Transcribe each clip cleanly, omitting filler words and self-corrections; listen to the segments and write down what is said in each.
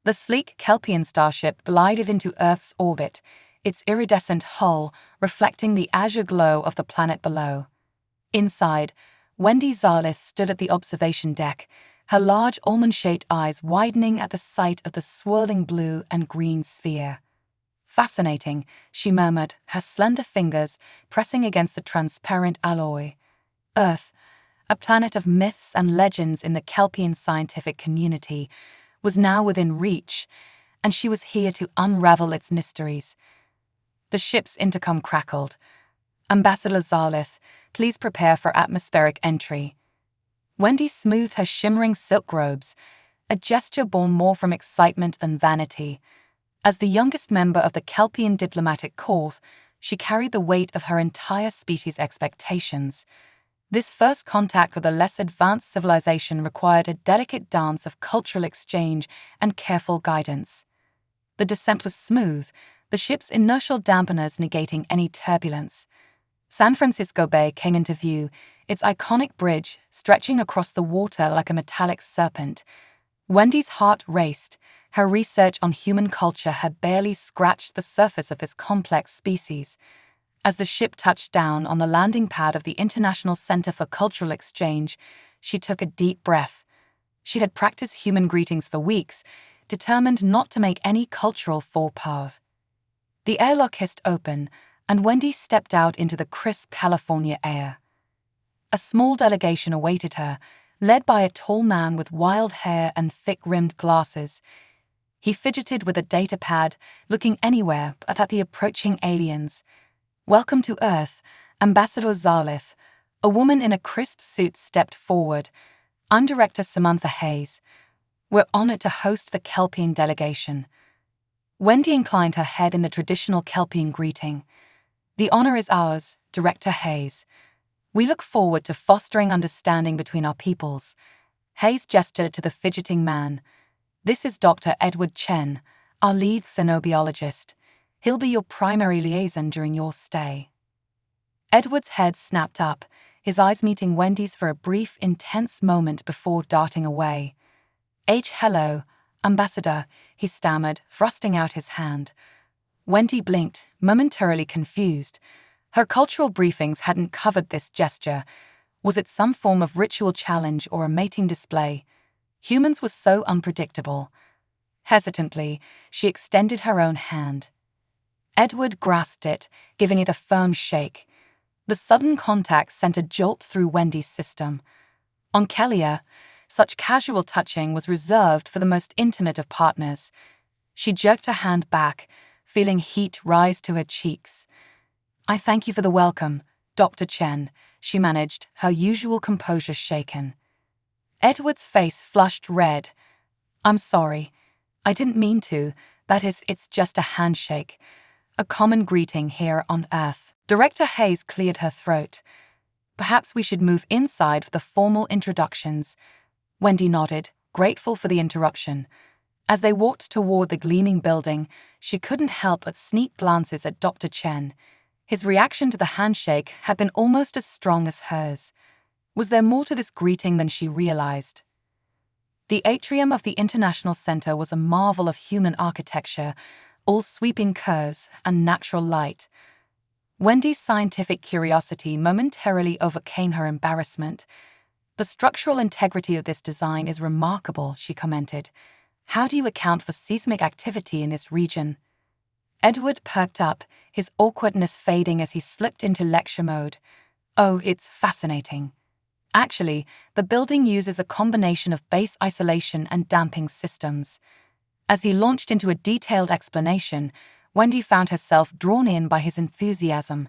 The sleek Kelpian starship glided into Earth's orbit, its iridescent hull reflecting the azure glow of the planet below. Inside, Wendy Zyloth stood at the observation deck, her large almond-shaped eyes widening at the sight of the swirling blue and green sphere. "Fascinating," she murmured, her slender fingers pressing against the transparent alloy. Earth, a planet of myths and legends in the Kelpian scientific community, was now within reach, and she was here to unravel its mysteries. The ship's intercom crackled. "Ambassador Zyloth, please prepare for atmospheric entry." Wendy smoothed her shimmering silk robes, a gesture born more from excitement than vanity. As the youngest member of the Kelpian diplomatic corps, she carried the weight of her entire species' expectations. This first contact with a less advanced civilization required a delicate dance of cultural exchange and careful guidance. The descent was smooth, the ship's inertial dampeners negating any turbulence. San Francisco Bay came into view, its iconic bridge stretching across the water like a metallic serpent. Wendy's heart raced. Her research on human culture had barely scratched the surface of this complex species. As the ship touched down on the landing pad of the International Center for Cultural Exchange, she took a deep breath. She had practiced human greetings for weeks, determined not to make any cultural faux pas. The airlock hissed open, and Wendy stepped out into the crisp California air. A small delegation awaited her, led by a tall man with wild hair and thick-rimmed glasses. He fidgeted with a data pad, looking anywhere but at the approaching aliens. "Welcome to Earth, Ambassador Zyloth." A woman in a crisp suit stepped forward. "I'm Director Samantha Hayes. We're honored to host the Kelpian delegation." Wendy inclined her head in the traditional Kelpian greeting. "The honor is ours, Director Hayes. We look forward to fostering understanding between our peoples." Hayes gestured to the fidgeting man. "This is Dr. Edward Chen, our lead xenobiologist. He'll be your primary liaison during your stay." Edward's head snapped up, his eyes meeting Wendy's for a brief, intense moment before darting away. Hello, Ambassador," he stammered, thrusting out his hand. Wendy blinked, momentarily confused. Her cultural briefings hadn't covered this gesture. Was it some form of ritual challenge or a mating display? Humans were so unpredictable. Hesitantly, she extended her own hand. Edward grasped it, giving it a firm shake. The sudden contact sent a jolt through Wendy's system. On Kellia, such casual touching was reserved for the most intimate of partners. She jerked her hand back, feeling heat rise to her cheeks. "I thank you for the welcome, Dr. Chen," she managed, her usual composure shaken. Edward's face flushed red. "I'm sorry. I didn't mean to. It's just a handshake. A common greeting here on Earth." Director Hayes cleared her throat. "Perhaps we should move inside for the formal introductions." Wendy nodded, grateful for the interruption. As they walked toward the gleaming building, she couldn't help but sneak glances at Dr. Chen. His reaction to the handshake had been almost as strong as hers. Was there more to this greeting than she realized? The atrium of the International Center was a marvel of human architecture, all sweeping curves and natural light. Wendy's scientific curiosity momentarily overcame her embarrassment. "The structural integrity of this design is remarkable," she commented. "How do you account for seismic activity in this region?" Edward perked up, his awkwardness fading as he slipped into lecture mode. "Oh, it's fascinating. Actually, the building uses a combination of base isolation and damping systems." As he launched into a detailed explanation, Wendy found herself drawn in by his enthusiasm.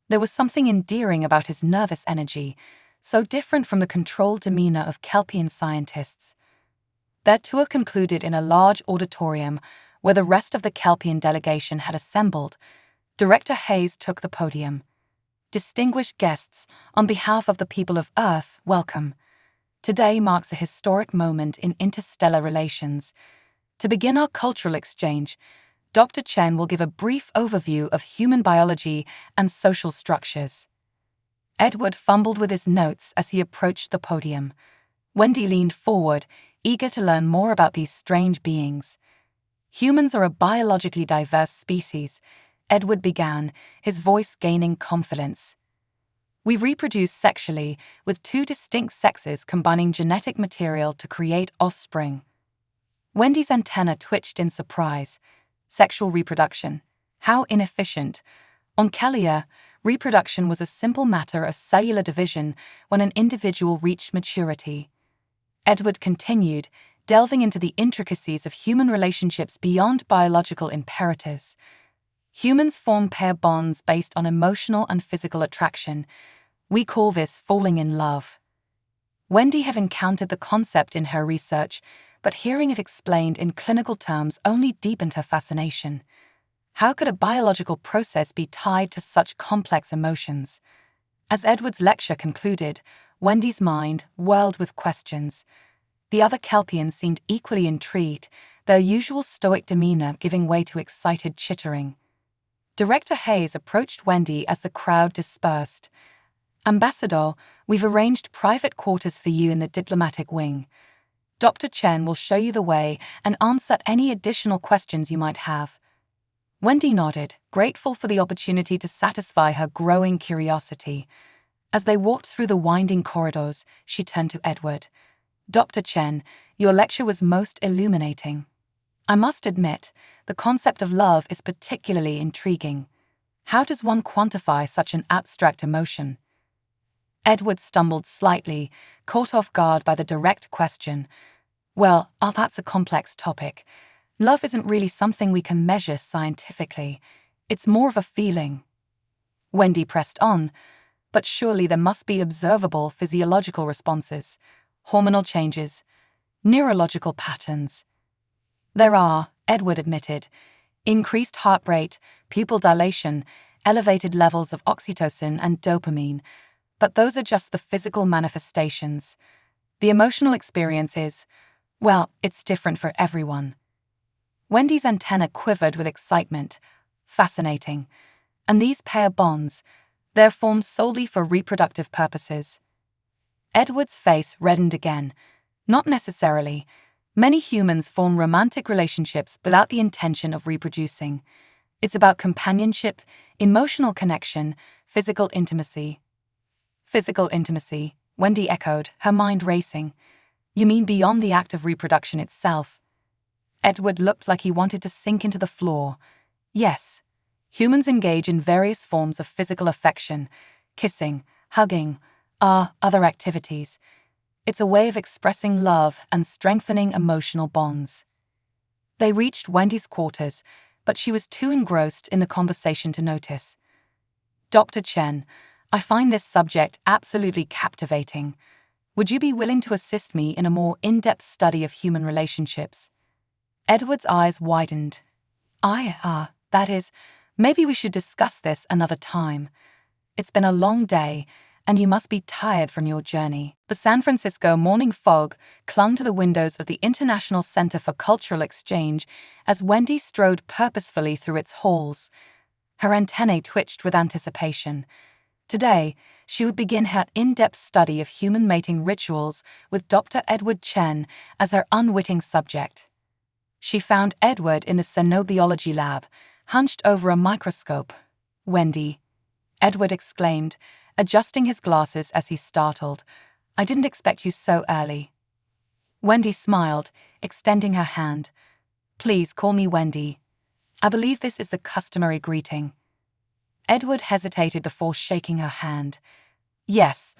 There was something endearing about his nervous energy, so different from the controlled demeanor of Kelpian scientists. Their tour concluded in a large auditorium where the rest of the Kelpian delegation had assembled. Director Hayes took the podium. "Distinguished guests, on behalf of the people of Earth, welcome. Today marks a historic moment in interstellar relations. To begin our cultural exchange, Dr. Chen will give a brief overview of human biology and social structures." Edward fumbled with his notes as he approached the podium. Wendy leaned forward, eager to learn more about these strange beings. Humans are a biologically diverse species, Edward began, his voice gaining confidence. We reproduce sexually, with two distinct sexes combining genetic material to create offspring. Wendy's antenna twitched in surprise. Sexual reproduction. How inefficient. On Kellier, reproduction was a simple matter of cellular division when an individual reached maturity. Edward continued, delving into the intricacies of human relationships beyond biological imperatives. Humans form pair bonds based on emotional and physical attraction. We call this falling in love. Wendy had encountered the concept in her research, but hearing it explained in clinical terms only deepened her fascination. How could a biological process be tied to such complex emotions? As Edward's lecture concluded, Wendy's mind whirled with questions. The other Kelpians seemed equally intrigued, their usual stoic demeanor giving way to excited chittering. Director Hayes approached Wendy as the crowd dispersed. "Ambassador, we've arranged private quarters for you in the diplomatic wing. Dr. Chen will show you the way and answer any additional questions you might have." Wendy nodded, grateful for the opportunity to satisfy her growing curiosity. As they walked through the winding corridors, she turned to Edward. "Dr. Chen, your lecture was most illuminating. I must admit, the concept of love is particularly intriguing. How does one quantify such an abstract emotion?" Edward stumbled slightly, caught off guard by the direct question. "Well, that's a complex topic. Love isn't really something we can measure scientifically. It's more of a feeling." Wendy pressed on. "But surely there must be observable physiological responses, hormonal changes, neurological patterns." "There are," Edward admitted. "Increased heart rate, pupil dilation, elevated levels of oxytocin and dopamine. But those are just the physical manifestations. The emotional experience is, well, it's different for everyone." Wendy's antenna quivered with excitement. Fascinating. And these pair bonds, they're formed solely for reproductive purposes. Edward's face reddened again. "Not necessarily. Many humans form romantic relationships without the intention of reproducing. It's about companionship, emotional connection, physical intimacy." "Physical intimacy," Wendy echoed, her mind racing. "You mean beyond the act of reproduction itself?" Edward looked like he wanted to sink into the floor. "Yes. Humans engage in various forms of physical affection, kissing, hugging, other activities. It's a way of expressing love and strengthening emotional bonds." They reached Wendy's quarters, but she was too engrossed in the conversation to notice. "Dr. Chen, I find this subject absolutely captivating. Would you be willing to assist me in a more in-depth study of human relationships?" Edward's eyes widened. That is, maybe we should discuss this another time. It's been a long day, and you must be tired from your journey." The San Francisco morning fog clung to the windows of the International Center for Cultural Exchange as Wendy strode purposefully through its halls. Her antennae twitched with anticipation. Today, she would begin her in-depth study of human mating rituals with Dr. Edward Chen as her unwitting subject. She found Edward in the xenobiology lab, hunched over a microscope. "Wendy," Edward exclaimed, adjusting his glasses as he startled. "I didn't expect you so early." Wendy smiled, extending her hand. "Please call me Wendy. I believe this is the customary greeting." Edward hesitated before shaking her hand. "Yes,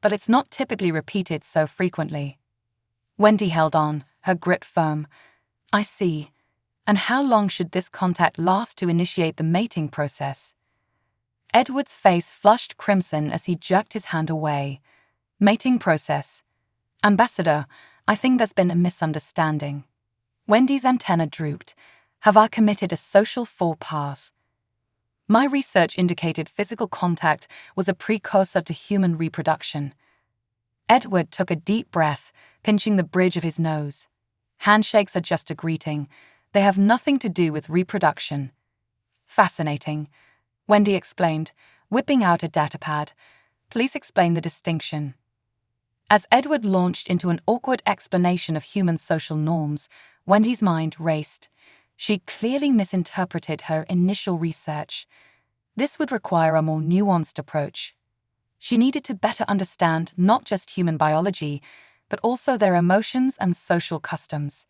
but it's not typically repeated so frequently." Wendy held on, her grip firm. "I see. And how long should this contact last to initiate the mating process?" Edward's face flushed crimson as he jerked his hand away. "Mating process. Ambassador, I think there's been a misunderstanding." Wendy's antenna drooped. "Have I committed a social faux pas?" "My research indicated physical contact was a precursor to human reproduction." Edward took a deep breath, pinching the bridge of his nose. "Handshakes are just a greeting. They have nothing to do with reproduction." "Fascinating," Wendy exclaimed, whipping out a datapad. "Please explain the distinction." As Edward launched into an awkward explanation of human social norms, Wendy's mind raced. She clearly misinterpreted her initial research. This would require a more nuanced approach. She needed to better understand not just human biology, but also their emotions and social customs.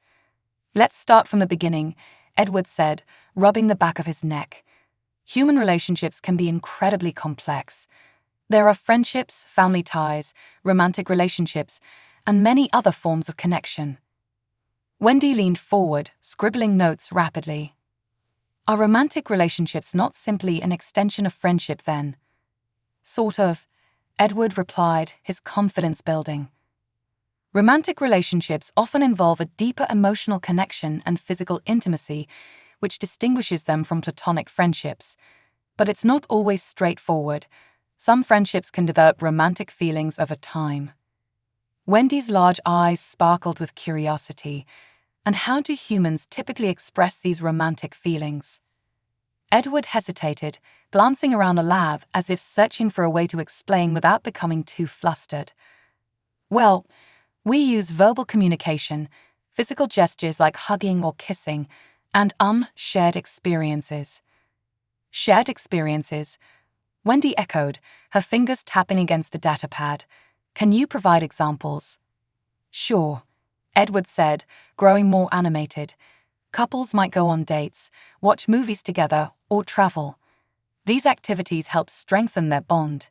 "Let's start from the beginning," Edward said, rubbing the back of his neck. "Human relationships can be incredibly complex. There are friendships, family ties, romantic relationships, and many other forms of connection." Wendy leaned forward, scribbling notes rapidly. "Are romantic relationships not simply an extension of friendship then?" "Sort of," Edward replied, his confidence building. "Romantic relationships often involve a deeper emotional connection and physical intimacy, which distinguishes them from platonic friendships. But it's not always straightforward. Some friendships can develop romantic feelings over time." Wendy's large eyes sparkled with curiosity. "And how do humans typically express these romantic feelings?" Edward hesitated, glancing around the lab as if searching for a way to explain without becoming too flustered. "Well, we use verbal communication, physical gestures like hugging or kissing, and shared experiences." "Shared experiences?" Wendy echoed, her fingers tapping against the datapad. "Can you provide examples?" "Sure," Edward said, growing more animated. "Couples might go on dates, watch movies together, or travel. These activities help strengthen their bond."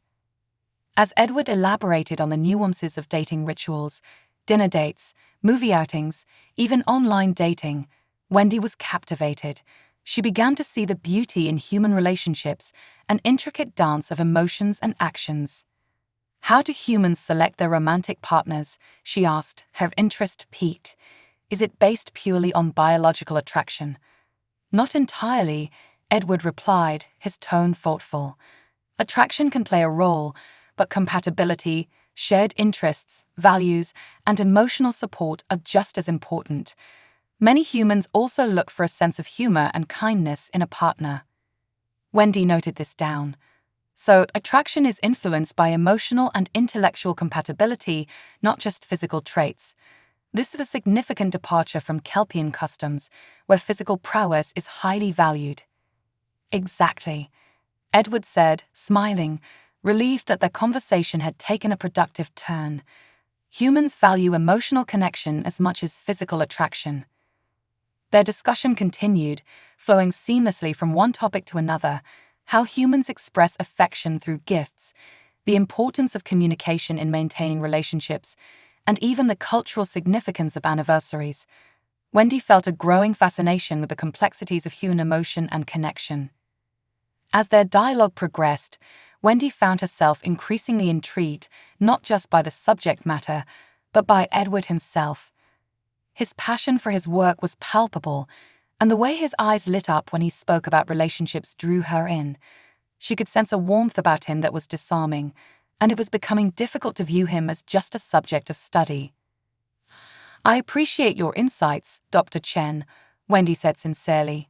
As Edward elaborated on the nuances of dating rituals, dinner dates, movie outings, even online dating, Wendy was captivated. She began to see the beauty in human relationships, an intricate dance of emotions and actions. "How do humans select their romantic partners?" she asked, her interest piqued. "Is it based purely on biological attraction?" "Not entirely," Edward replied, his tone thoughtful. "Attraction can play a role, but compatibility, shared interests, values, and emotional support are just as important. Many humans also look for a sense of humor and kindness in a partner." Wendy noted this down. "So, attraction is influenced by emotional and intellectual compatibility, not just physical traits. This is a significant departure from Kelpian customs, where physical prowess is highly valued." "Exactly," Edward said, smiling, relieved that their conversation had taken a productive turn. "Humans value emotional connection as much as physical attraction." Their discussion continued, flowing seamlessly from one topic to another: how humans express affection through gifts, the importance of communication in maintaining relationships, and even the cultural significance of anniversaries. Wendy felt a growing fascination with the complexities of human emotion and connection. As their dialogue progressed, Wendy found herself increasingly intrigued not just by the subject matter, but by Edward himself. His passion for his work was palpable, and the way his eyes lit up when he spoke about relationships drew her in. She could sense a warmth about him that was disarming, and it was becoming difficult to view him as just a subject of study. "I appreciate your insights, Dr. Chen," Wendy said sincerely.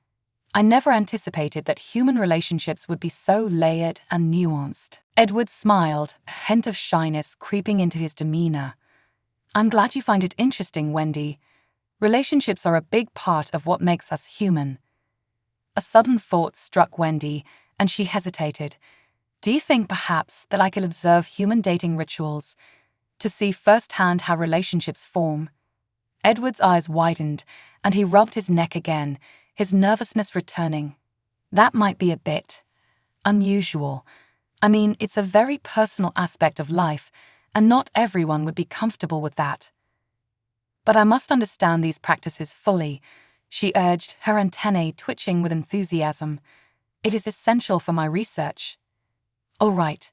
"I never anticipated that human relationships would be so layered and nuanced." Edward smiled, a hint of shyness creeping into his demeanor. "I'm glad you find it interesting, Wendy. Relationships are a big part of what makes us human." A sudden thought struck Wendy, and she hesitated. "Do you think perhaps that I could observe human dating rituals to see firsthand how relationships form?" Edward's eyes widened, and he rubbed his neck again, his nervousness returning. "That might be a bit unusual. I mean, it's a very personal aspect of life, and not everyone would be comfortable with that." "But I must understand these practices fully," she urged, her antennae twitching with enthusiasm. "It is essential for my research." "All right,"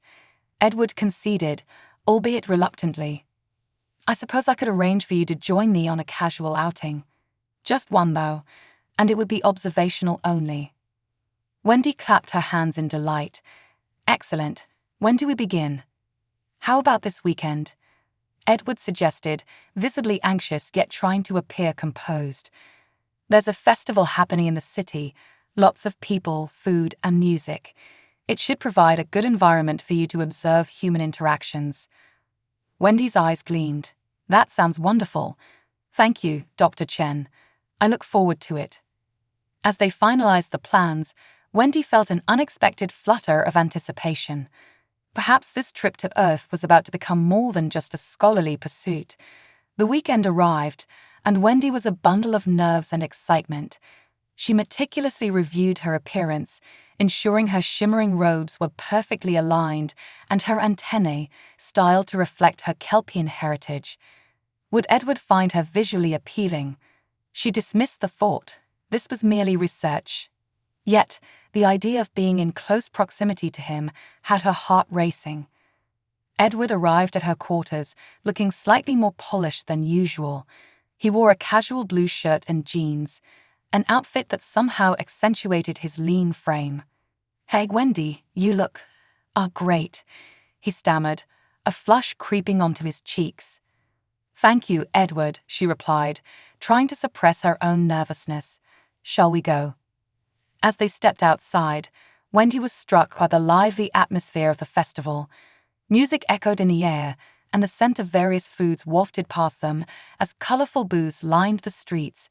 Edward conceded, albeit reluctantly. "I suppose I could arrange for you to join me on a casual outing. Just one, though, and it would be observational only." Wendy clapped her hands in delight. "Excellent. When do we begin?" "How about this weekend?" Edward suggested, visibly anxious yet trying to appear composed. "There's a festival happening in the city, lots of people, food, and music. It should provide a good environment for you to observe human interactions." Wendy's eyes gleamed. "That sounds wonderful. Thank you, Dr. Chen. I look forward to it." As they finalized the plans, Wendy felt an unexpected flutter of anticipation. Perhaps this trip to Earth was about to become more than just a scholarly pursuit. The weekend arrived, and Wendy was a bundle of nerves and excitement. She meticulously reviewed her appearance, ensuring her shimmering robes were perfectly aligned and her antennae styled to reflect her Kelpian heritage. Would Edward find her visually appealing? She dismissed the thought. This was merely research. Yet, the idea of being in close proximity to him had her heart racing. Edward arrived at her quarters, looking slightly more polished than usual. He wore a casual blue shirt and jeans, an outfit that somehow accentuated his lean frame. "Hey, Wendy, you look great," he stammered, a flush creeping onto his cheeks. "Thank you, Edward," she replied, trying to suppress her own nervousness. "Shall we go?" As they stepped outside, Wendy was struck by the lively atmosphere of the festival. Music echoed in the air, and the scent of various foods wafted past them as colorful booths lined the streets,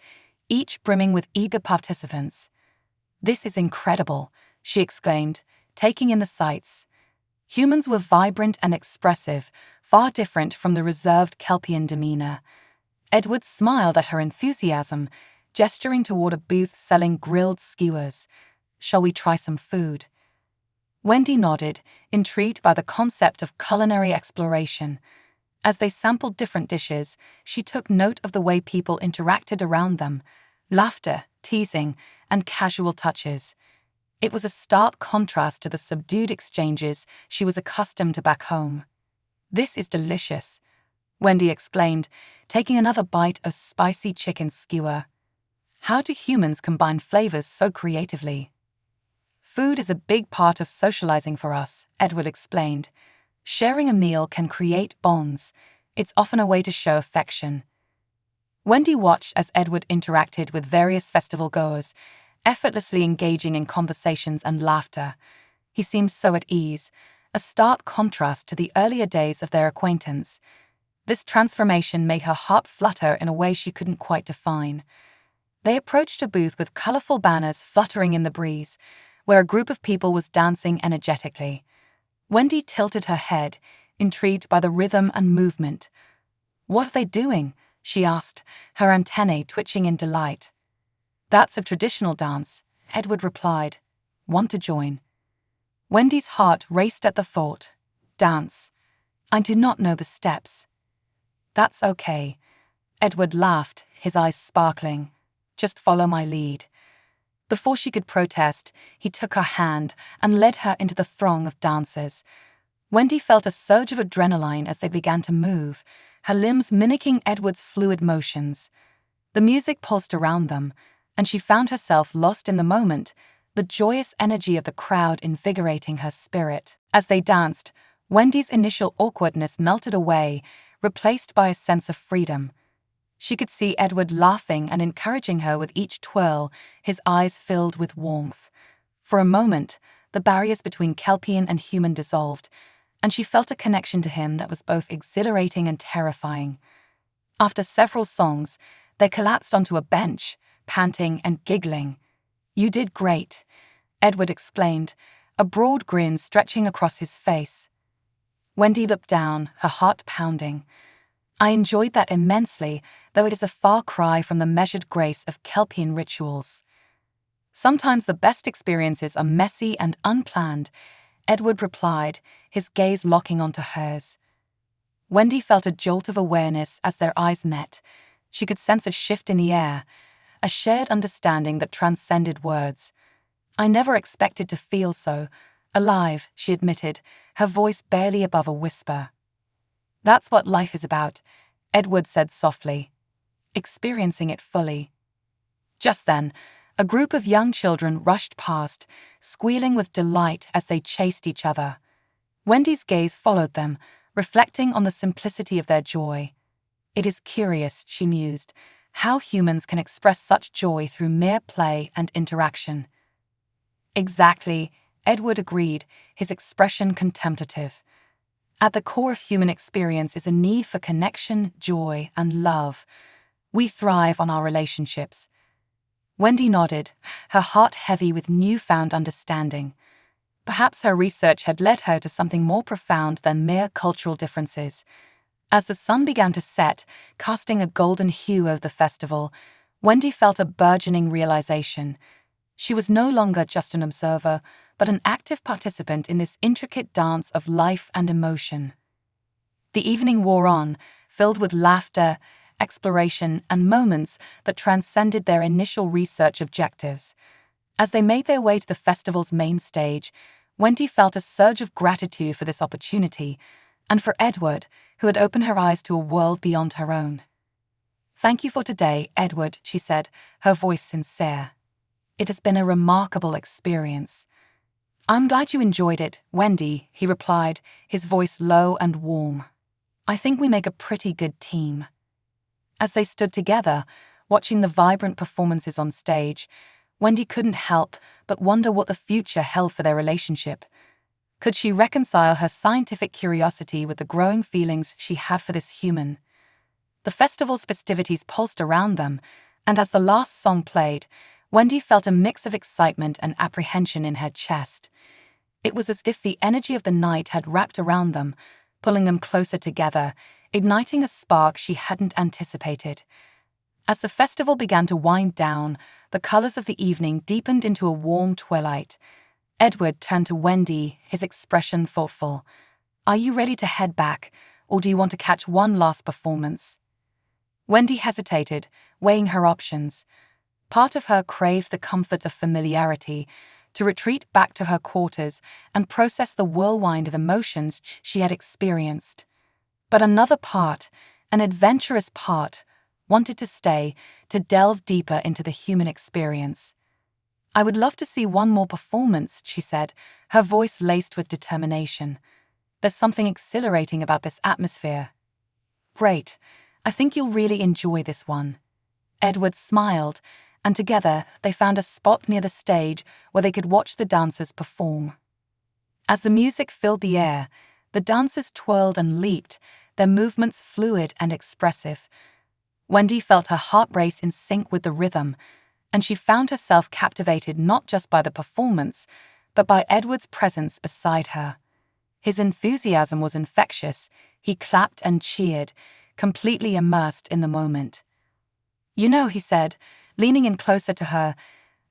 each brimming with eager participants. "This is incredible," she exclaimed, taking in the sights. Humans were vibrant and expressive, far different from the reserved Kelpian demeanor. Edward smiled at her enthusiasm, gesturing toward a booth selling grilled skewers. "Shall we try some food?" Wendy nodded, intrigued by the concept of culinary exploration. As they sampled different dishes, she took note of the way people interacted around them: laughter, teasing, and casual touches. It was a stark contrast to the subdued exchanges she was accustomed to back home. "This is delicious," Wendy exclaimed, taking another bite of spicy chicken skewer. "How do humans combine flavors so creatively?" "Food is a big part of socializing for us," Edward explained. "Sharing a meal can create bonds. It's often a way to show affection." Wendy watched as Edward interacted with various festival goers, effortlessly engaging in conversations and laughter. He seemed so at ease, a stark contrast to the earlier days of their acquaintance. This transformation made her heart flutter in a way she couldn't quite define. They approached a booth with colorful banners fluttering in the breeze, where a group of people was dancing energetically. Wendy tilted her head, intrigued by the rhythm and movement. "What are they doing?" she asked, her antennae twitching in delight. "That's a traditional dance," Edward replied. "Want to join?" Wendy's heart raced at the thought. "Dance? I do not know the steps." "That's okay," Edward laughed, his eyes sparkling. "Just follow my lead." Before she could protest, he took her hand and led her into the throng of dancers. Wendy felt a surge of adrenaline as they began to move, her limbs mimicking Edward's fluid motions. The music pulsed around them, and she found herself lost in the moment, the joyous energy of the crowd invigorating her spirit. As they danced, Wendy's initial awkwardness melted away, replaced by a sense of freedom. She could see Edward laughing and encouraging her with each twirl, his eyes filled with warmth. For a moment, the barriers between Kelpian and human dissolved, and she felt a connection to him that was both exhilarating and terrifying. After several songs, they collapsed onto a bench, panting and giggling. "You did great," Edward exclaimed, a broad grin stretching across his face. Wendy looked down, her heart pounding. "I enjoyed that immensely, though it is a far cry from the measured grace of Kelpian rituals." "Sometimes the best experiences are messy and unplanned," Edward replied, his gaze locking onto hers. Wendy felt a jolt of awareness as their eyes met. She could sense a shift in the air, a shared understanding that transcended words. "I never expected to feel so alive," she admitted, her voice barely above a whisper. "That's what life is about," Edward said softly. "Experiencing it fully." Just then, a group of young children rushed past, squealing with delight as they chased each other. Wendy's gaze followed them, reflecting on the simplicity of their joy. "It is curious," she mused, "how humans can express such joy through mere play and interaction." "Exactly," Edward agreed, his expression contemplative. "At the core of human experience is a need for connection, joy, and love. We thrive on our relationships." Wendy nodded, her heart heavy with newfound understanding. Perhaps her research had led her to something more profound than mere cultural differences. As the sun began to set, casting a golden hue over the festival, Wendy felt a burgeoning realization. She was no longer just an observer, but an active participant in this intricate dance of life and emotion. The evening wore on, filled with laughter, exploration, and moments that transcended their initial research objectives. As they made their way to the festival's main stage, Wendy felt a surge of gratitude for this opportunity, and for Edward, who had opened her eyes to a world beyond her own. "Thank you for today, Edward," she said, her voice sincere. "It has been a remarkable experience." "I'm glad you enjoyed it, Wendy," he replied, his voice low and warm. "I think we make a pretty good team." As they stood together, watching the vibrant performances on stage, Wendy couldn't help but wonder what the future held for their relationship. Could she reconcile her scientific curiosity with the growing feelings she had for this human? The festival's festivities pulsed around them, and as the last song played, Wendy felt a mix of excitement and apprehension in her chest. It was as if the energy of the night had wrapped around them, pulling them closer together, igniting a spark she hadn't anticipated. As the festival began to wind down, the colors of the evening deepened into a warm twilight. Edward turned to Wendy, his expression thoughtful. "Are you ready to head back, or do you want to catch one last performance?" Wendy hesitated, weighing her options. Part of her craved the comfort of familiarity, to retreat back to her quarters and process the whirlwind of emotions she had experienced. But another part, an adventurous part, wanted to stay, to delve deeper into the human experience. "I would love to see one more performance," she said, her voice laced with determination. "There's something exhilarating about this atmosphere." "Great. I think you'll really enjoy this one." Edward smiled, and together they found a spot near the stage where they could watch the dancers perform. As the music filled the air, the dancers twirled and leaped, their movements fluid and expressive. Wendy felt her heart race in sync with the rhythm, and she found herself captivated not just by the performance, but by Edward's presence beside her. His enthusiasm was infectious. He clapped and cheered, completely immersed in the moment. "You know," he said, leaning in closer to her,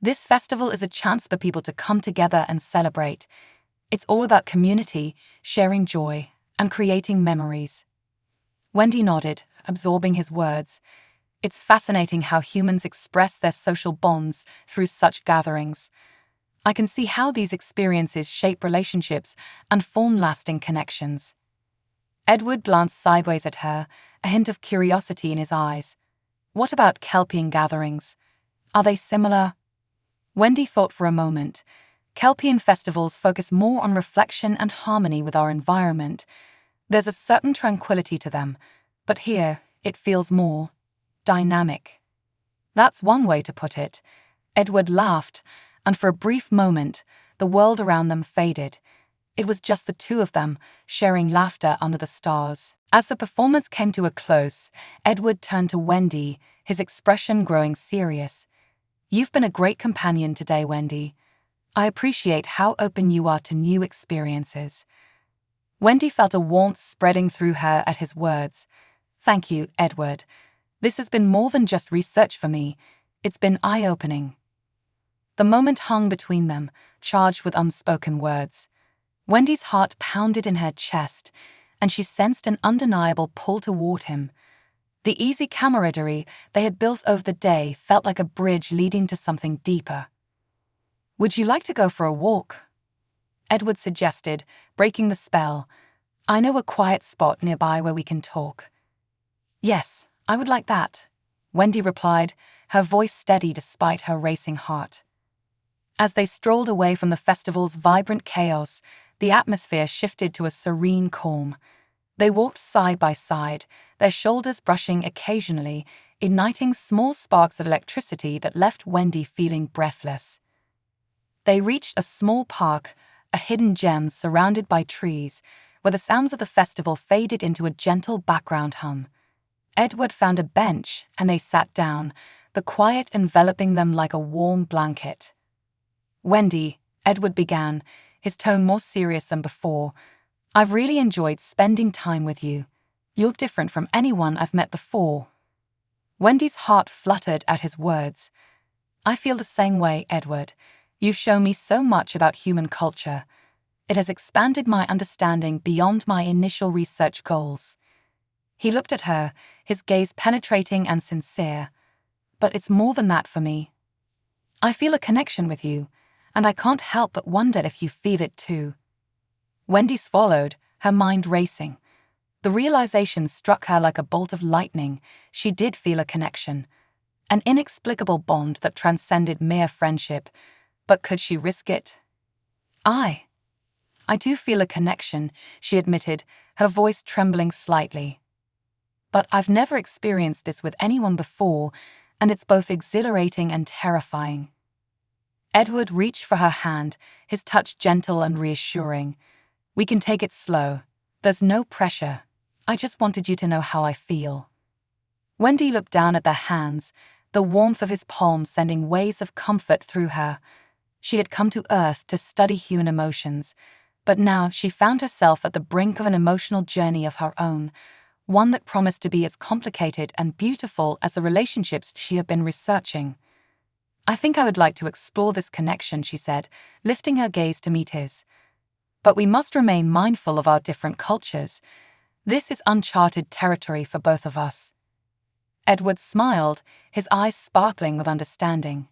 "this festival is a chance for people to come together and celebrate. It's all about community, sharing joy, and creating memories." Wendy nodded, absorbing his words. It's fascinating how humans express their social bonds through such gatherings. I can see how these experiences shape relationships and form lasting connections. Edward glanced sideways at her, a hint of curiosity in his eyes. "What about Kelpian gatherings? Are they similar?" Wendy thought for a moment. Kelpian festivals focus more on reflection and harmony with our environment. There's a certain tranquility to them, but here it feels more dynamic. "That's one way to put it." Edward laughed, and for a brief moment, the world around them faded. It was just the two of them, sharing laughter under the stars. As the performance came to a close, Edward turned to Wendy, his expression growing serious. "You've been a great companion today, Wendy. I appreciate how open you are to new experiences." Wendy felt a warmth spreading through her at his words. "Thank you, Edward. This has been more than just research for me. It's been eye-opening." The moment hung between them, charged with unspoken words. Wendy's heart pounded in her chest, and she sensed an undeniable pull toward him. The easy camaraderie they had built over the day felt like a bridge leading to something deeper. "Would you like to go for a walk?" Edward suggested, breaking the spell. "I know a quiet spot nearby where we can talk." "Yes, I would like that," Wendy replied, her voice steady despite her racing heart. As they strolled away from the festival's vibrant chaos, the atmosphere shifted to a serene calm. They walked side by side, their shoulders brushing occasionally, igniting small sparks of electricity that left Wendy feeling breathless. They reached a small park, a hidden gem surrounded by trees, where the sounds of the festival faded into a gentle background hum. Edward found a bench, and they sat down, the quiet enveloping them like a warm blanket. "Wendy," Edward began, his tone more serious than before, "I've really enjoyed spending time with you. You're different from anyone I've met before." Wendy's heart fluttered at his words. "I feel the same way, Edward. You've shown me so much about human culture. It has expanded my understanding beyond my initial research goals." He looked at her, his gaze penetrating and sincere. "But it's more than that for me. I feel a connection with you, and I can't help but wonder if you feel it too." Wendy swallowed, her mind racing. The realization struck her like a bolt of lightning. She did feel a connection, an inexplicable bond that transcended mere friendship. But could she risk it? I do feel a connection," she admitted, her voice trembling slightly. "But I've never experienced this with anyone before, and it's both exhilarating and terrifying." Edward reached for her hand, his touch gentle and reassuring. "We can take it slow. There's no pressure. I just wanted you to know how I feel." Wendy looked down at their hands, the warmth of his palm sending waves of comfort through her. She had come to Earth to study human emotions, but now she found herself at the brink of an emotional journey of her own, one that promised to be as complicated and beautiful as the relationships she had been researching. "I think I would like to explore this connection," she said, lifting her gaze to meet his. "But we must remain mindful of our different cultures. This is uncharted territory for both of us." Edward smiled, his eyes sparkling with understanding.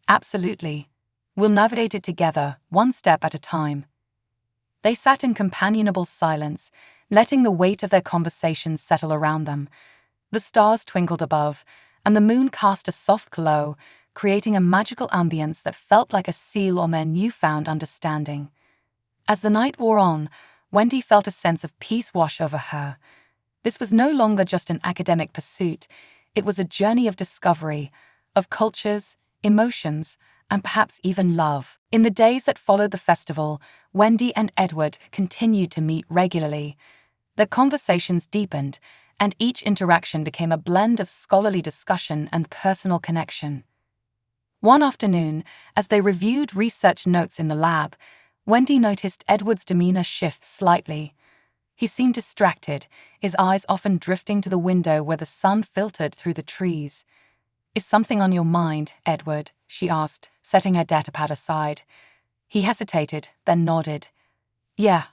"Absolutely. We'll navigate it together, one step at a time." They sat in companionable silence, letting the weight of their conversations settle around them. The stars twinkled above, and the moon cast a soft glow, creating a magical ambience that felt like a seal on their newfound understanding. As the night wore on, Wendy felt a sense of peace wash over her. This was no longer just an academic pursuit, it was a journey of discovery, of cultures, emotions, and perhaps even love. In the days that followed the festival, Wendy and Edward continued to meet regularly. Their conversations deepened, and each interaction became a blend of scholarly discussion and personal connection. One afternoon, as they reviewed research notes in the lab, Wendy noticed Edward's demeanor shift slightly. He seemed distracted, his eyes often drifting to the window where the sun filtered through the trees. "Is something on your mind, Edward?" she asked, setting her datapad aside. He hesitated, then nodded. "Yeah,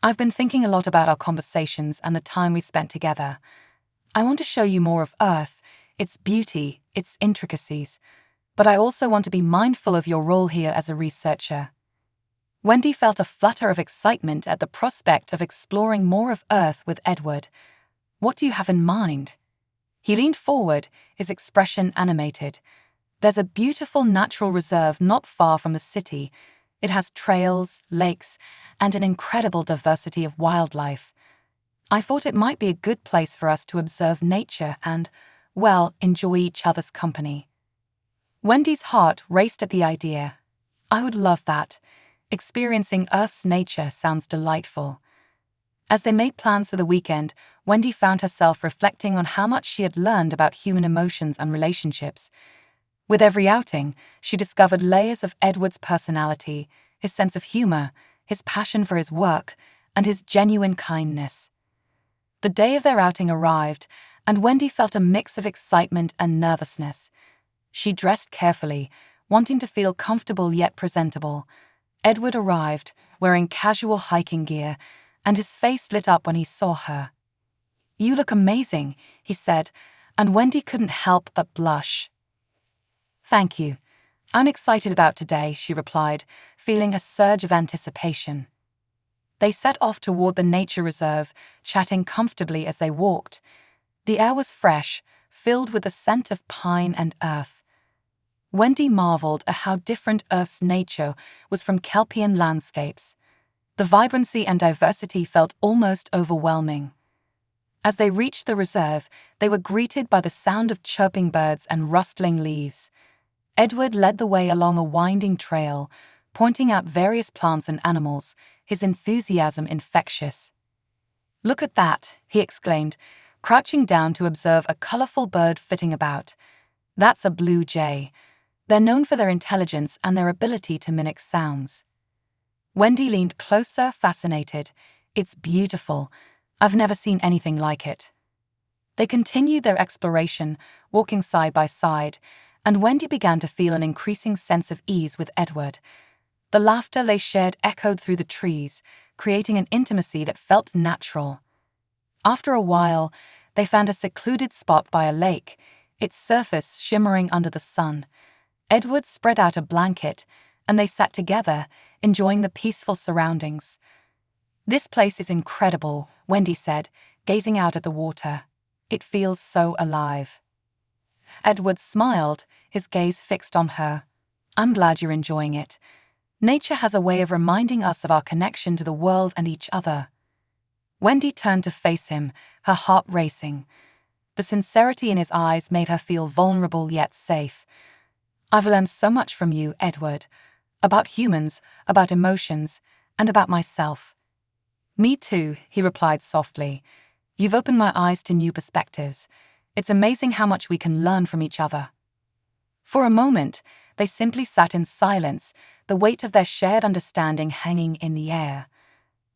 I've been thinking a lot about our conversations and the time we've spent together. I want to show you more of Earth, its beauty, its intricacies, but I also want to be mindful of your role here as a researcher." Wendy felt a flutter of excitement at the prospect of exploring more of Earth with Edward. "What do you have in mind?" He leaned forward, his expression animated. "There's a beautiful natural reserve not far from the city. It has trails, lakes, and an incredible diversity of wildlife. I thought it might be a good place for us to observe nature and, well, enjoy each other's company." Wendy's heart raced at the idea. "I would love that. Experiencing Earth's nature sounds delightful." As they made plans for the weekend, Wendy found herself reflecting on how much she had learned about human emotions and relationships. With every outing, she discovered layers of Edward's personality, his sense of humor, his passion for his work, and his genuine kindness. The day of their outing arrived, and Wendy felt a mix of excitement and nervousness. She dressed carefully, wanting to feel comfortable yet presentable. Edward arrived, wearing casual hiking gear, and his face lit up when he saw her. "You look amazing," he said, and Wendy couldn't help but blush. "Thank you. I'm excited about today," she replied, feeling a surge of anticipation. They set off toward the nature reserve, chatting comfortably as they walked. The air was fresh, filled with the scent of pine and earth. Wendy marveled at how different Earth's nature was from Kelpian landscapes. The vibrancy and diversity felt almost overwhelming. As they reached the reserve, they were greeted by the sound of chirping birds and rustling leaves. Edward led the way along a winding trail, pointing out various plants and animals, his enthusiasm infectious. "Look at that," he exclaimed, crouching down to observe a colorful bird flitting about. That's a blue jay. They're known for their intelligence and their ability to mimic sounds. Wendy leaned closer, fascinated. It's beautiful. I've never seen anything like it. They continued their exploration, walking side by side, and Wendy began to feel an increasing sense of ease with Edward. The laughter they shared echoed through the trees, creating an intimacy that felt natural. After a while, they found a secluded spot by a lake, its surface shimmering under the sun. Edward spread out a blanket, and they sat together, enjoying the peaceful surroundings. "This place is incredible," Wendy said, gazing out at the water. "It feels so alive." Edward smiled, his gaze fixed on her. "I'm glad you're enjoying it. Nature has a way of reminding us of our connection to the world and each other." Wendy turned to face him, her heart racing. The sincerity in his eyes made her feel vulnerable yet safe. "I've learned so much from you, Edward. About humans, about emotions, and about myself." "Me too," he replied softly. "You've opened my eyes to new perspectives. It's amazing how much we can learn from each other." For a moment, they simply sat in silence, the weight of their shared understanding hanging in the air.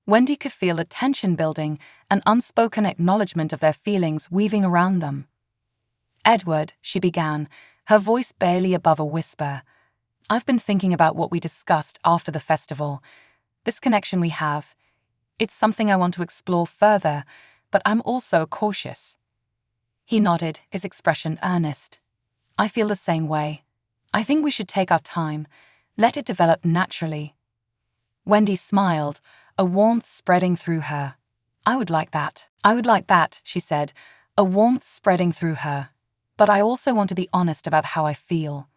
Wendy could feel the tension building, an unspoken acknowledgement of their feelings weaving around them. "Edward," she began, her voice barely above a whisper, "I've been thinking about what we discussed after the festival. This connection we have. It's something I want to explore further, but I'm also cautious." He nodded, his expression earnest. "I feel the same way. I think we should take our time, let it develop naturally." Wendy smiled, a warmth spreading through her. "I would like that, she said, a warmth spreading through her. "But I also want to be honest about how I feel."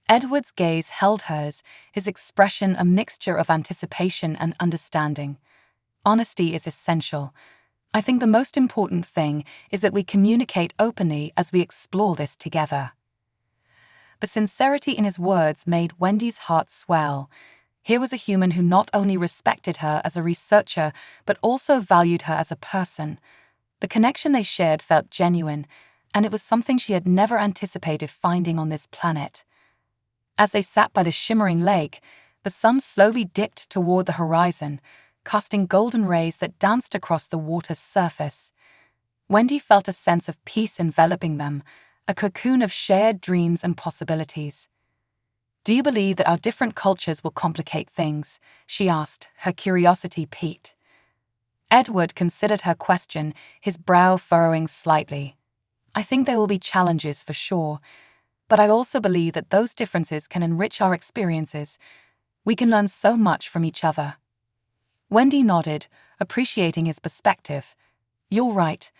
Edward's gaze held hers, his expression a mixture of anticipation and understanding. Honesty is essential. I think the most important thing is that we communicate openly as we explore this together. The sincerity in his words made Wendy's heart swell. Here was a human who not only respected her as a researcher, but also valued her as a person. The connection they shared felt genuine, and it was something she had never anticipated finding on this planet. As they sat by the shimmering lake, the sun slowly dipped toward the horizon, casting golden rays that danced across the water's surface. Wendy felt a sense of peace enveloping them, a cocoon of shared dreams and possibilities. "Do you believe that our different cultures will complicate things?" she asked, her curiosity piqued. Edward considered her question, his brow furrowing slightly. "I think there will be challenges for sure, but I also believe that those differences can enrich our experiences. We can learn so much from each other." Wendy nodded, appreciating his perspective. "You're right.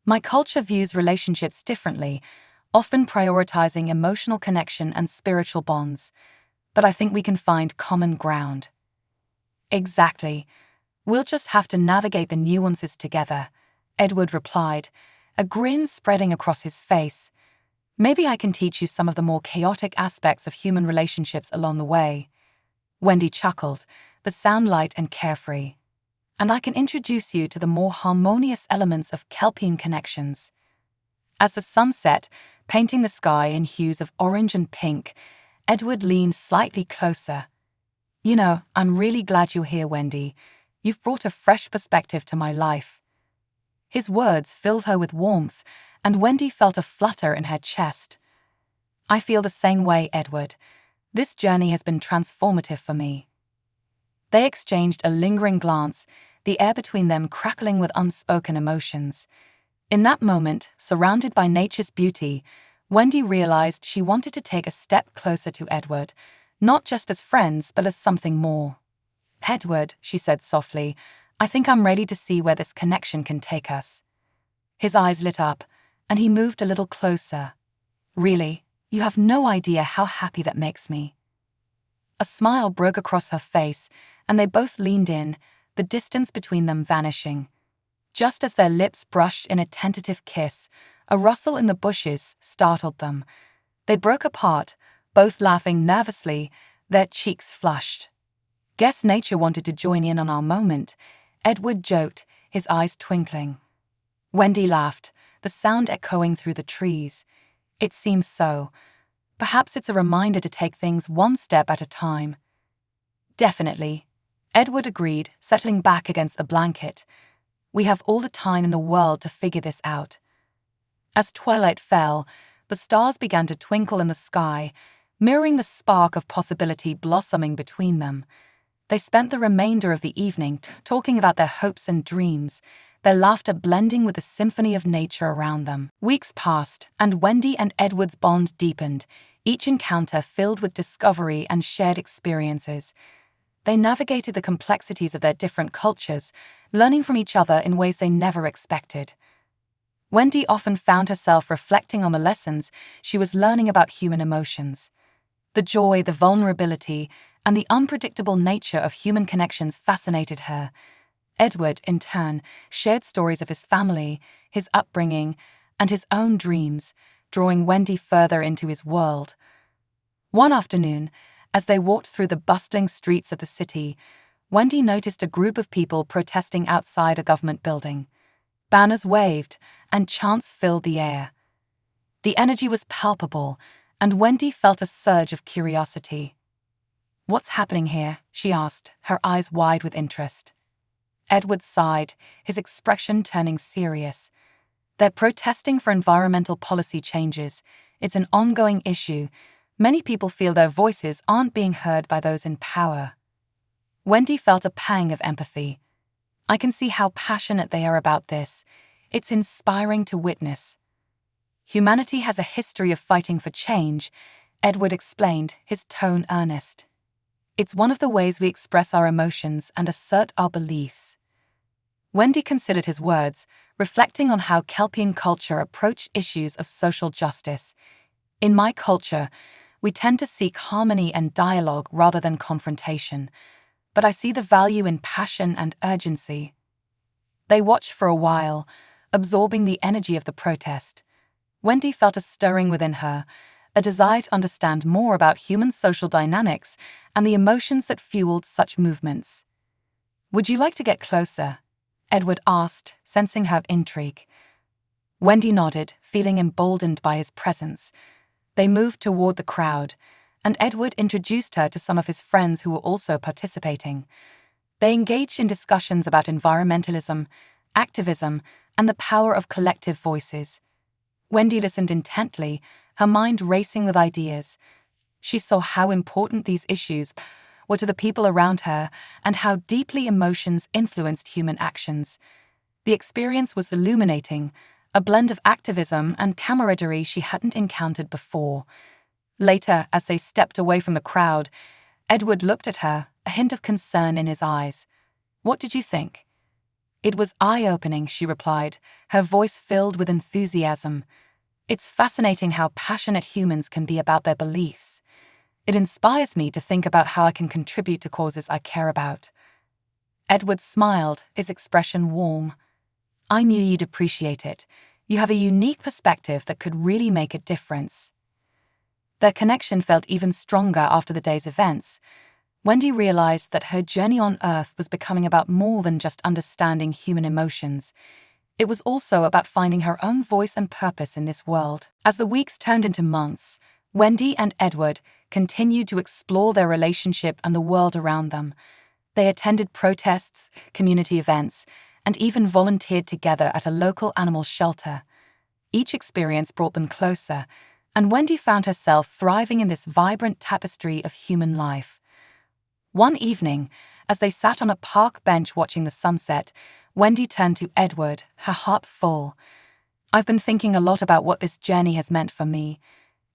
My culture views relationships differently, often prioritizing emotional connection and spiritual bonds. But I think we can find common ground." "Exactly. We'll just have to navigate the nuances together," Edward replied, a grin spreading across his face. "Maybe I can teach you some of the more chaotic aspects of human relationships along the way." Wendy chuckled, the sound light and carefree. "And I can introduce you to the more harmonious elements of Kelpian connections." As the sun set, painting the sky in hues of orange and pink, Edward leaned slightly closer. "You know, I'm really glad you're here, Wendy. You've brought a fresh perspective to my life." His words filled her with warmth, and Wendy felt a flutter in her chest. "I feel the same way, Edward. This journey has been transformative for me." They exchanged a lingering glance, the air between them crackling with unspoken emotions. In that moment, surrounded by nature's beauty, Wendy realized she wanted to take a step closer to Edward, not just as friends but as something more. "Edward," she said softly, "I think I'm ready to see where this connection can take us." His eyes lit up, and he moved a little closer. "Really, you have no idea how happy that makes me." A smile broke across her face, and they both leaned in, the distance between them vanishing. Just as their lips brushed in a tentative kiss, a rustle in the bushes startled them. They broke apart, both laughing nervously, their cheeks flushed. "Guess nature wanted to join in on our moment," Edward joked, his eyes twinkling. Wendy laughed, the sound echoing through the trees. It seems so. Perhaps it's a reminder to take things one step at a time. Definitely, Edward agreed, settling back against the blanket. We have all the time in the world to figure this out. As twilight fell, the stars began to twinkle in the sky, mirroring the spark of possibility blossoming between them. They spent the remainder of the evening talking about their hopes and dreams, their laughter blending with the symphony of nature around them. Weeks passed, and Wendy and Edward's bond deepened, each encounter filled with discovery and shared experiences. They navigated the complexities of their different cultures, learning from each other in ways they never expected. Wendy often found herself reflecting on the lessons she was learning about human emotions. The joy, the vulnerability, and the unpredictable nature of human connections fascinated her. Edward, in turn, shared stories of his family, his upbringing, and his own dreams, drawing Wendy further into his world. One afternoon, as they walked through the bustling streets of the city, Wendy noticed a group of people protesting outside a government building. Banners waved, and chants filled the air. The energy was palpable, and Wendy felt a surge of curiosity. "What's happening here?" she asked, her eyes wide with interest. Edward sighed, his expression turning serious. "They're protesting for environmental policy changes. It's an ongoing issue. Many people feel their voices aren't being heard by those in power." Wendy felt a pang of empathy. "I can see how passionate they are about this. It's inspiring to witness." "Humanity has a history of fighting for change," Edward explained, his tone earnest. "It's one of the ways we express our emotions and assert our beliefs." Wendy considered his words, reflecting on how Kelpian culture approached issues of social justice. "In my culture, we tend to seek harmony and dialogue rather than confrontation, but I see the value in passion and urgency." They watched for a while, absorbing the energy of the protest. Wendy felt a stirring within her, a desire to understand more about human social dynamics and the emotions that fueled such movements. "Would you like to get closer?" Edward asked, sensing her intrigue. Wendy nodded, feeling emboldened by his presence. They moved toward the crowd, and Edward introduced her to some of his friends who were also participating. They engaged in discussions about environmentalism, activism, and the power of collective voices. Wendy listened intently, her mind racing with ideas. She saw how important these issues were to the people around her and how deeply emotions influenced human actions. The experience was illuminating, a blend of activism and camaraderie she hadn't encountered before. Later, as they stepped away from the crowd, Edward looked at her, a hint of concern in his eyes. "What did you think?" "It was eye-opening," she replied, her voice filled with enthusiasm. "It's fascinating how passionate humans can be about their beliefs. It inspires me to think about how I can contribute to causes I care about." Edward smiled, his expression warm. "I knew you'd appreciate it. You have a unique perspective that could really make a difference." Their connection felt even stronger after the day's events. Wendy realized that her journey on Earth was becoming about more than just understanding human emotions. It was also about finding her own voice and purpose in this world. As the weeks turned into months, Wendy and Edward continued to explore their relationship and the world around them. They attended protests, community events, and even volunteered together at a local animal shelter. Each experience brought them closer, and Wendy found herself thriving in this vibrant tapestry of human life. One evening, as they sat on a park bench watching the sunset, Wendy turned to Edward, her heart full. "I've been thinking a lot about what this journey has meant for me.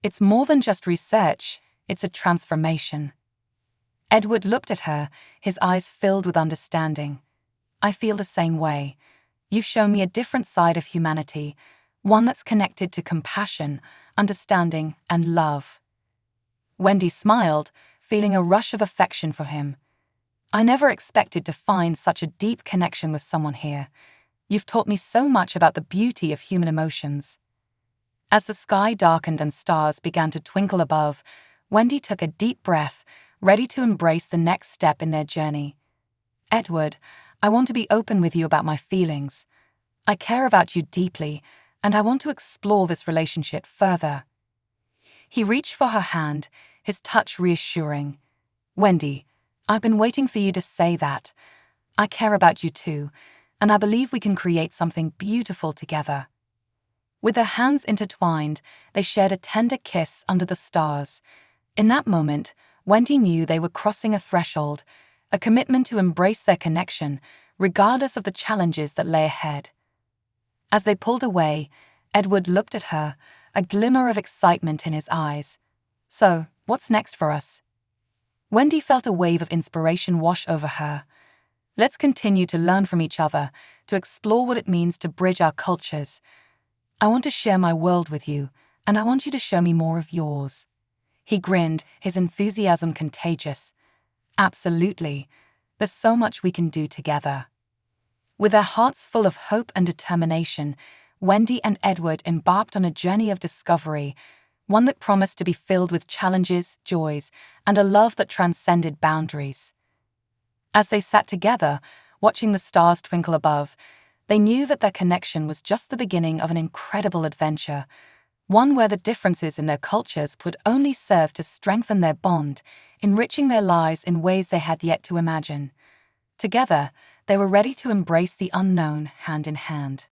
It's more than just research, it's a transformation." Edward looked at her, his eyes filled with understanding. "I feel the same way. You've shown me a different side of humanity, one that's connected to compassion, understanding, and love." Wendy smiled, feeling a rush of affection for him. "I never expected to find such a deep connection with someone here. You've taught me so much about the beauty of human emotions." As the sky darkened and stars began to twinkle above, Wendy took a deep breath, ready to embrace the next step in their journey. "Edward, I want to be open with you about my feelings. I care about you deeply, and I want to explore this relationship further." He reached for her hand, his touch reassuring. "Wendy, I've been waiting for you to say that. I care about you too, and I believe we can create something beautiful together." With their hands intertwined, they shared a tender kiss under the stars. In that moment, Wendy knew they were crossing a threshold, a commitment to embrace their connection, regardless of the challenges that lay ahead. As they pulled away, Edward looked at her, a glimmer of excitement in his eyes. "So, what's next for us?" Wendy felt a wave of inspiration wash over her. "Let's continue to learn from each other, to explore what it means to bridge our cultures. I want to share my world with you, and I want you to show me more of yours." He grinned, his enthusiasm contagious. "Absolutely. There's so much we can do together." With their hearts full of hope and determination, Wendy and Edward embarked on a journey of discovery, one that promised to be filled with challenges, joys, and a love that transcended boundaries. As they sat together, watching the stars twinkle above, they knew that their connection was just the beginning of an incredible adventure, one where the differences in their cultures would only serve to strengthen their bond, enriching their lives in ways they had yet to imagine. Together, they were ready to embrace the unknown hand in hand.